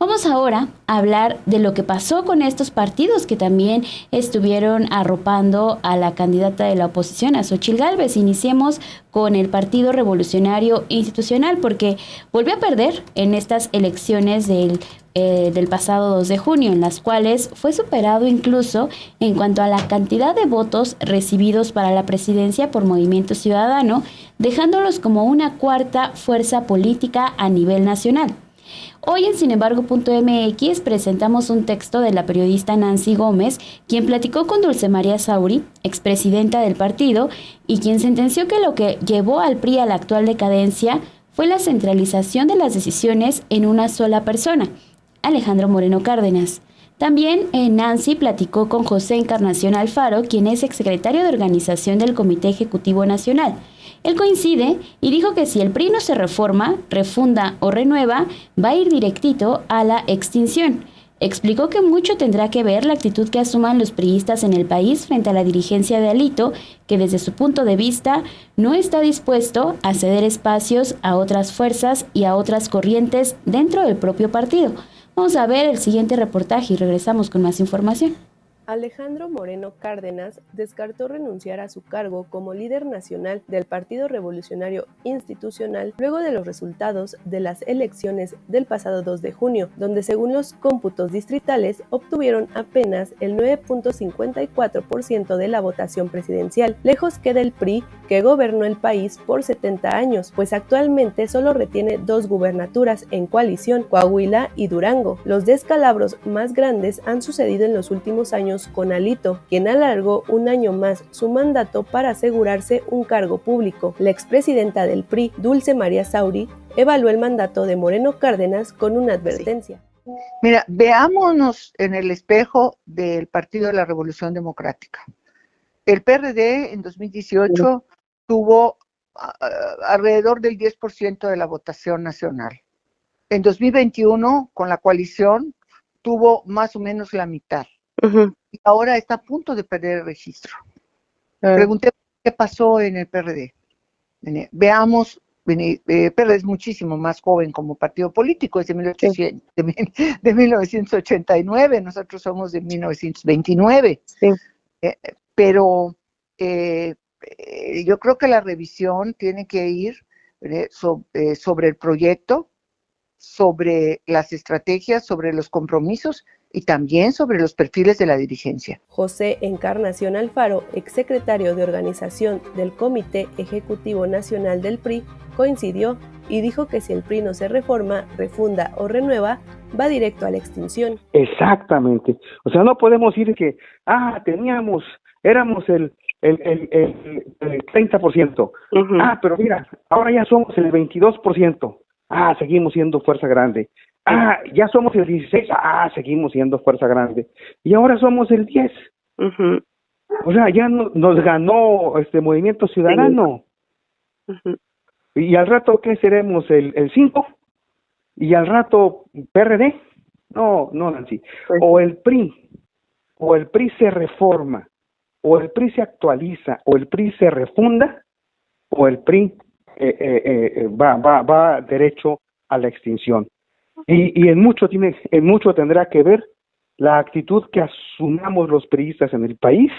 Vamos ahora a hablar de lo que pasó con estos partidos que también estuvieron arropando a la candidata de la oposición, a Xóchitl Gálvez. Iniciemos con el Partido Revolucionario Institucional, porque volvió a perder en estas elecciones del pasado 2 de junio, en las cuales fue superado incluso en cuanto a la cantidad de votos recibidos para la presidencia por Movimiento Ciudadano, dejándolos como una cuarta fuerza política a nivel nacional. Hoy en sinembargo.mx presentamos un texto de la periodista Nancy Gómez, quien platicó con Dulce María Sauri, expresidenta del partido, y quien sentenció que lo que llevó al PRI a la actual decadencia fue la centralización de las decisiones en una sola persona, Alejandro Moreno Cárdenas. También Nancy platicó con José Encarnación Alfaro, quien es exsecretario de organización del Comité Ejecutivo Nacional. Él coincide y dijo que si el PRI no se reforma, refunda o renueva, va a ir directito a la extinción. Explicó que mucho tendrá que ver la actitud que asuman los priistas en el país frente a la dirigencia de Alito, que desde su punto de vista no está dispuesto a ceder espacios a otras fuerzas y a otras corrientes dentro del propio partido. Vamos a ver el siguiente reportaje y regresamos con más información. Alejandro Moreno Cárdenas descartó renunciar a su cargo como líder nacional del Partido Revolucionario Institucional luego de los resultados de las elecciones del pasado 2 de junio, donde según los cómputos distritales obtuvieron apenas el 9.54% de la votación presidencial. Lejos queda el PRI, que gobernó el país por 70 años, pues actualmente solo retiene 2 gubernaturas en coalición, Coahuila y Durango. Los descalabros más grandes han sucedido en los últimos años con Alito, quien alargó un año más su mandato para asegurarse un cargo público. La expresidenta del PRI, Dulce María Sauri, evaluó el mandato de Moreno Cárdenas con una advertencia. Mira, veámonos en el espejo del Partido de la Revolución Democrática. El PRD en 2018 tuvo alrededor del 10% de la votación nacional. En 2021, con la coalición, tuvo más o menos la mitad. Y ahora está a punto de perder el registro. Pregunté qué pasó en el PRD. Veamos, el PRD es muchísimo más joven como partido político, es de 1989, nosotros somos de 1929. Sí. Pero yo creo que la revisión tiene que ir sobre el proyecto, sobre las estrategias, sobre los compromisos y también sobre los perfiles de la dirigencia. José Encarnación Alfaro, exsecretario de organización del Comité Ejecutivo Nacional del PRI, coincidió y dijo que si el PRI no se reforma, refunda o renueva, va directo a la extinción. Exactamente. O sea, no podemos decir que, éramos el 30%. Pero mira, ahora ya somos el 22%. Seguimos siendo fuerza grande. Ya somos el 16, seguimos siendo fuerza grande. Y ahora somos el 10. O sea, ya nos ganó Movimiento Ciudadano. Y al rato, ¿qué seremos? ¿El 5? Y al rato, ¿PRD? No, Nancy. O el PRI se reforma, o el PRI se actualiza, o el PRI se refunda, o el PRI va derecho a la extinción. Y en mucho tendrá que ver la actitud que asumamos los priistas en el país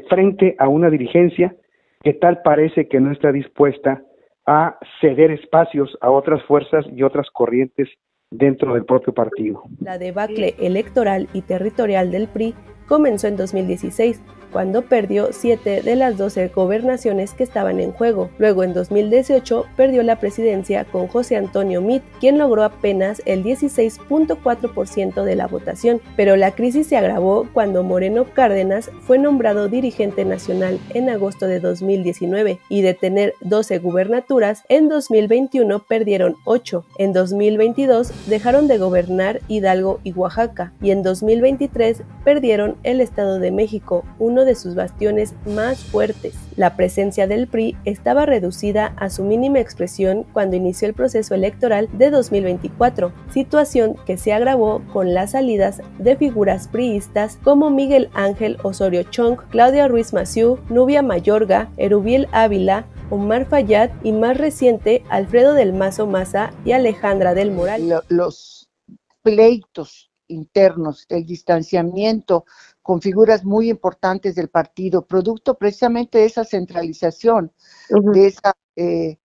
frente a una dirigencia que tal parece que no está dispuesta a ceder espacios a otras fuerzas y otras corrientes dentro del propio partido. La debacle electoral y territorial del PRI comenzó en 2016, cuando perdió 7 de las 12 gobernaciones que estaban en juego. Luego, en 2018, perdió la presidencia con José Antonio Meade, quien logró apenas el 16.4% de la votación. Pero la crisis se agravó cuando Moreno Cárdenas fue nombrado dirigente nacional en agosto de 2019, y de tener 12 gubernaturas, en 2021 perdieron 8. En 2022 dejaron de gobernar Hidalgo y Oaxaca, y en 2023 perdieron el Estado de México, uno de sus bastiones más fuertes. La presencia del PRI estaba reducida a su mínima expresión cuando inició el proceso electoral de 2024, situación que se agravó con las salidas de figuras priistas como Miguel Ángel Osorio Chong, Claudia Ruiz Massieu, Nubia Mayorga, Erubiel Ávila, Omar Fayad y más reciente Alfredo del Mazo Maza y Alejandra del Moral. Los pleitos internos, el distanciamiento con figuras muy importantes del partido, producto precisamente de esa centralización, de esa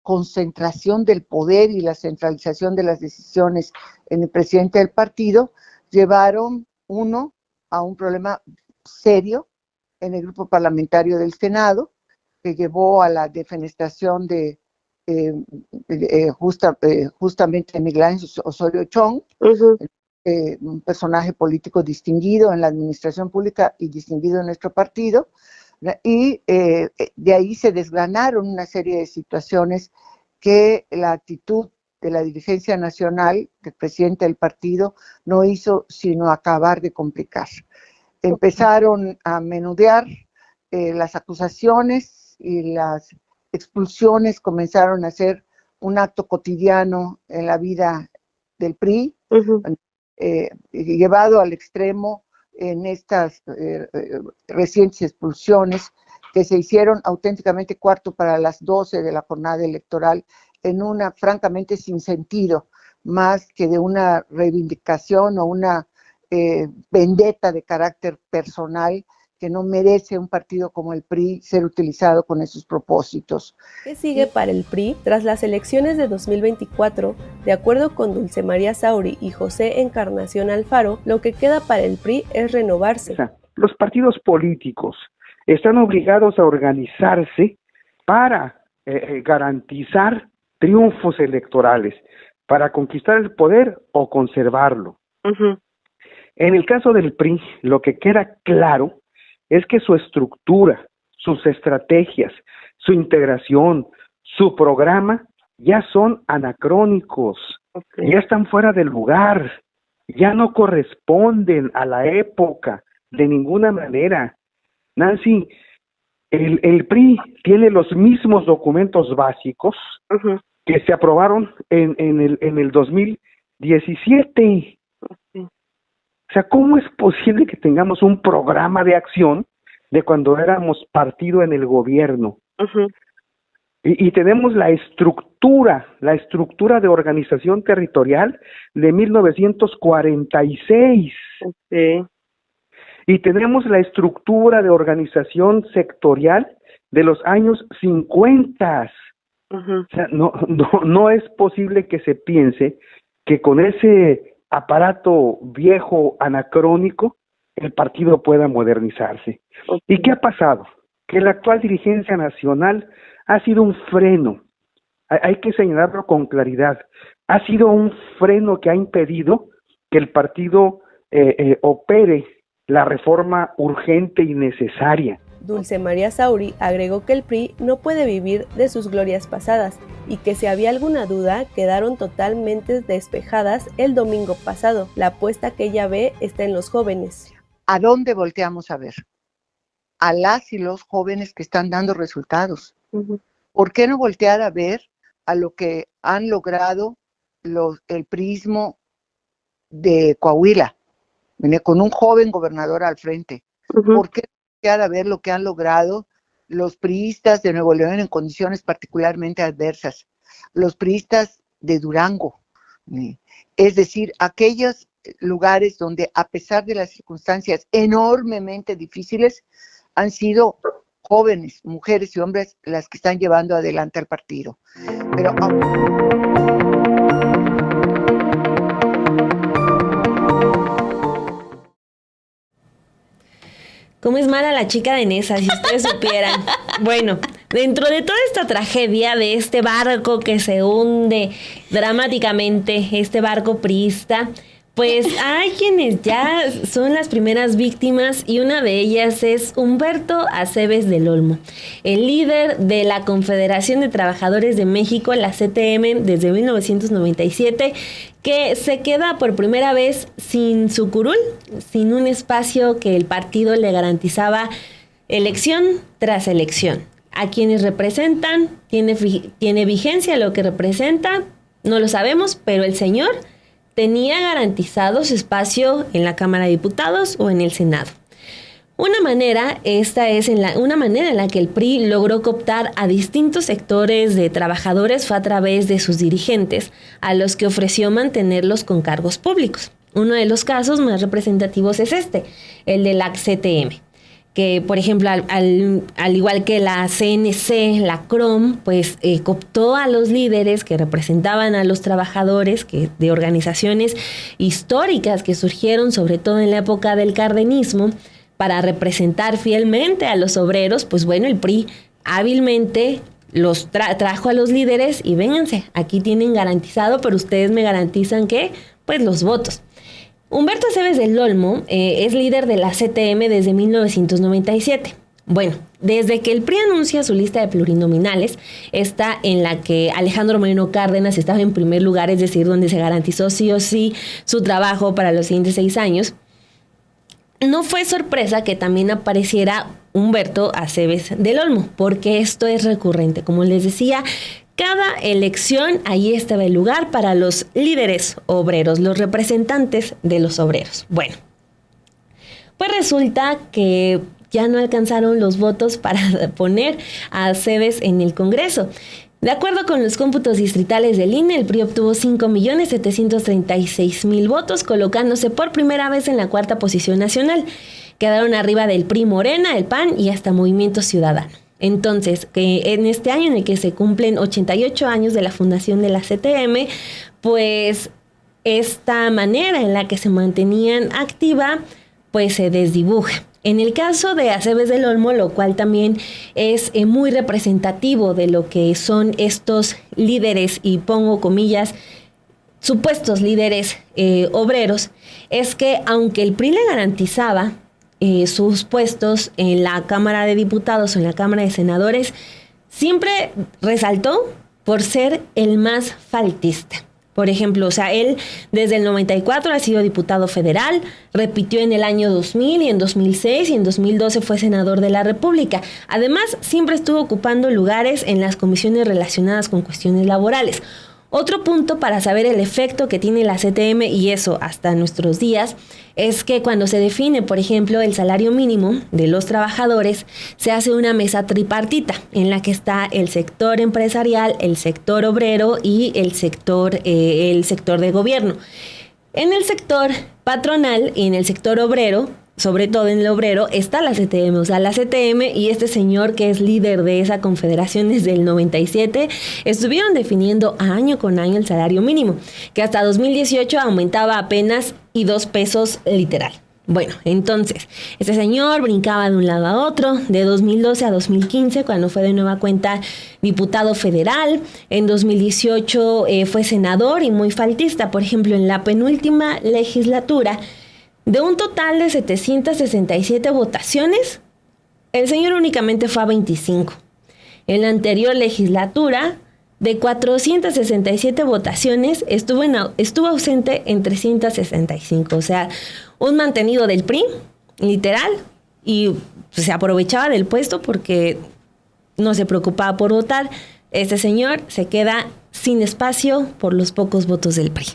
concentración del poder y la centralización de las decisiones en el presidente del partido, llevaron a un problema serio en el grupo parlamentario del Senado, que llevó a la defenestración de justamente Miguel Ángel Osorio Chong, un personaje político distinguido en la administración pública y distinguido en nuestro partido, y de ahí se desgranaron una serie de situaciones que la actitud de la dirigencia nacional, del presidente del partido, no hizo sino acabar de complicar. Empezaron a menudear las acusaciones y las expulsiones comenzaron a ser un acto cotidiano en la vida del PRI, llevado al extremo en estas recientes expulsiones que se hicieron auténticamente cuarto para las 12 de la jornada electoral, en una francamente sin sentido, más que de una reivindicación o una vendetta de carácter personal que no merece un partido como el PRI ser utilizado con esos propósitos. ¿Qué sigue para el PRI tras las elecciones de 2024? De acuerdo con Dulce María Sauri y José Encarnación Alfaro, lo que queda para el PRI es renovarse. Los partidos políticos están obligados a organizarse para garantizar triunfos electorales, para conquistar el poder o conservarlo. En el caso del PRI, lo que queda claro es que su estructura, sus estrategias, su integración, su programa ya son anacrónicos, ya están fuera de lugar, ya no corresponden a la época de ninguna manera. Nancy, el PRI tiene los mismos documentos básicos que se aprobaron en el 2017. O sea, ¿cómo es posible que tengamos un programa de acción de cuando éramos partido en el gobierno? Y tenemos la estructura de organización territorial de 1946. Y tenemos la estructura de organización sectorial de los años 50. O sea, no es posible que se piense que con ese aparato viejo, anacrónico, el partido pueda modernizarse. ¿Y qué ha pasado? Que la actual dirigencia nacional ha sido un freno, hay que señalarlo con claridad, ha sido un freno que ha impedido que el partido opere la reforma urgente y necesaria. Dulce María Sauri agregó que el PRI no puede vivir de sus glorias pasadas y que si había alguna duda quedaron totalmente despejadas el domingo pasado. La apuesta que ella ve está en los jóvenes. ¿A dónde volteamos a ver? A las y los jóvenes que están dando resultados. ¿Por qué no voltear a ver a lo que han logrado el priismo de Coahuila, con un joven gobernador al frente? ¿Por qué a ver lo que han logrado los priistas de Nuevo León en condiciones particularmente adversas, los priistas de Durango, es decir, aquellos lugares donde a pesar de las circunstancias enormemente difíciles han sido jóvenes, mujeres y hombres las que están llevando adelante al partido. Pero ¿cómo es mala la chica de Nesa, si ustedes supieran? Bueno, dentro de toda esta tragedia de este barco que se hunde dramáticamente, este barco priista, pues hay quienes ya son las primeras víctimas y una de ellas es Humberto Aceves del Olmo, el líder de la Confederación de Trabajadores de México, la CTM, desde 1997, que se queda por primera vez sin su curul, sin un espacio que el partido le garantizaba elección tras elección. A quienes representan, tiene vigencia lo que representa, no lo sabemos, pero el señor tenía garantizado su espacio en la Cámara de Diputados o en el Senado. Una manera en la que el PRI logró cooptar a distintos sectores de trabajadores fue a través de sus dirigentes, a los que ofreció mantenerlos con cargos públicos. Uno de los casos más representativos es el de la CTM, que por ejemplo, al igual que la CNC, la CROM, pues cooptó a los líderes que representaban a los trabajadores de organizaciones históricas que surgieron sobre todo en la época del cardenismo, para representar fielmente a los obreros. Pues bueno, el PRI hábilmente los trajo a los líderes y vénganse, aquí tienen garantizado, pero ustedes me garantizan que, pues los votos. Humberto Aceves del Olmo es líder de la CTM desde 1997. Bueno, desde que el PRI anuncia su lista de plurinominales, esta en la que Alejandro Moreno Cárdenas estaba en primer lugar, es decir, donde se garantizó sí o sí su trabajo para los siguientes 6 años, no fue sorpresa que también apareciera Humberto Aceves del Olmo, porque esto es recurrente. Como les decía, cada elección ahí estaba el lugar para los líderes obreros, los representantes de los obreros. Bueno, pues resulta que ya no alcanzaron los votos para poner a Aceves en el Congreso. De acuerdo con los cómputos distritales del INE, el PRI obtuvo 5.736.000 votos, colocándose por primera vez en la 4ª posición nacional. Quedaron arriba del PRI, Morena, el PAN y hasta Movimiento Ciudadano. Entonces, que en este año en el que se cumplen 88 años de la fundación de la CTM, pues esta manera en la que se mantenían activa, pues se desdibuja. En el caso de Aceves del Olmo, lo cual también es muy representativo de lo que son estos líderes, y pongo comillas, supuestos líderes obreros, es que aunque el PRI le garantizaba sus puestos en la Cámara de Diputados o en la Cámara de Senadores, siempre resaltó por ser el más faltista. Por ejemplo, o sea, él desde el 94 ha sido diputado federal, repitió en el año 2000 y en 2006 y en 2012 fue senador de la República. Además, siempre estuvo ocupando lugares en las comisiones relacionadas con cuestiones laborales. Otro punto para saber el efecto que tiene la CTM, y eso hasta nuestros días, es que cuando se define, por ejemplo, el salario mínimo de los trabajadores, se hace una mesa tripartita en la que está el sector empresarial, el sector obrero y el sector de gobierno. En el sector patronal y en el sector obrero, sobre todo en el obrero, está la CTM. O sea, la CTM y este señor que es líder de esa confederación desde el 97, estuvieron definiendo año con año el salario mínimo, que hasta 2018 aumentaba apenas y 2 pesos literal. Bueno, entonces, este señor brincaba de un lado a otro, de 2012 a 2015, cuando fue de nueva cuenta diputado federal. En 2018 fue senador y muy faltista. Por ejemplo, en la penúltima legislatura, de un total de 767 votaciones, el señor únicamente fue a 25. En la anterior legislatura, de 467 votaciones, estuvo ausente en 365. O sea, un mantenido del PRI, literal, y pues, se aprovechaba del puesto porque no se preocupaba por votar. Este señor se queda sin espacio por los pocos votos del PRI.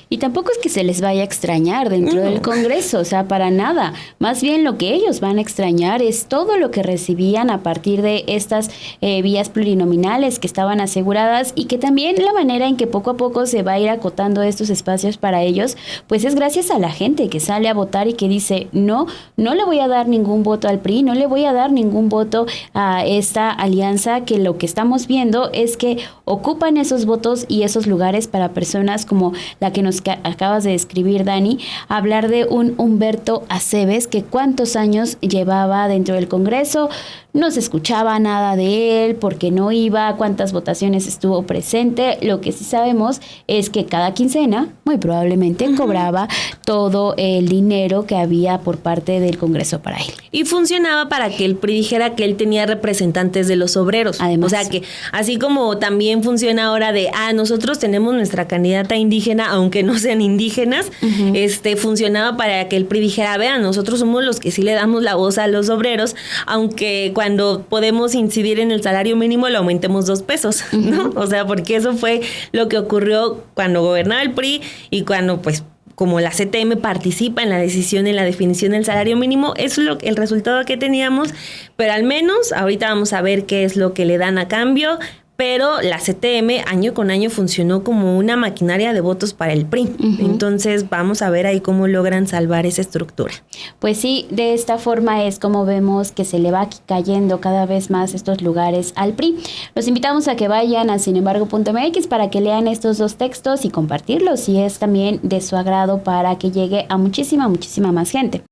Y tampoco es que se les vaya a extrañar dentro del Congreso, o sea, para nada. Más bien lo que ellos van a extrañar es todo lo que recibían a partir de estas vías plurinominales que estaban aseguradas, y que también la manera en que poco a poco se va a ir acotando estos espacios para ellos, pues es gracias a la gente que sale a votar y que dice, no le voy a dar ningún voto al PRI, no le voy a dar ningún voto a esta alianza, que lo que estamos viendo es que ocupan esos votos y esos lugares para personas como la que nos acabas de describir, Dani, hablar de un Humberto Aceves que cuántos años llevaba dentro del Congreso, no se escuchaba nada de él porque no iba, cuántas votaciones estuvo presente. Lo que sí sabemos es que cada quincena muy probablemente cobraba todo el dinero que había por parte del Congreso para él. Y funcionaba para que el PRI dijera que él tenía representantes de los obreros. Además, o sea que así como también funciona ahora de, nosotros tenemos nuestra candidata indígena, aunque no sean indígenas, funcionaba para que el PRI dijera, vean, nosotros somos los que sí le damos la voz a los obreros, aunque cuando podemos incidir en el salario mínimo lo aumentemos 2 pesos, ¿no? O sea, porque eso fue lo que ocurrió cuando gobernaba el PRI y cuando pues como la CTM participa en la decisión, en la definición del salario mínimo, eso es el resultado que teníamos, pero al menos ahorita vamos a ver qué es lo que le dan a cambio. Pero la CTM año con año funcionó como una maquinaria de votos para el PRI. Entonces vamos a ver ahí cómo logran salvar esa estructura. Pues sí, de esta forma es como vemos que se le va cayendo cada vez más estos lugares al PRI. Los invitamos a que vayan a sinembargo.mx para que lean estos 2 textos y compartirlos si es también de su agrado para que llegue a muchísima más gente.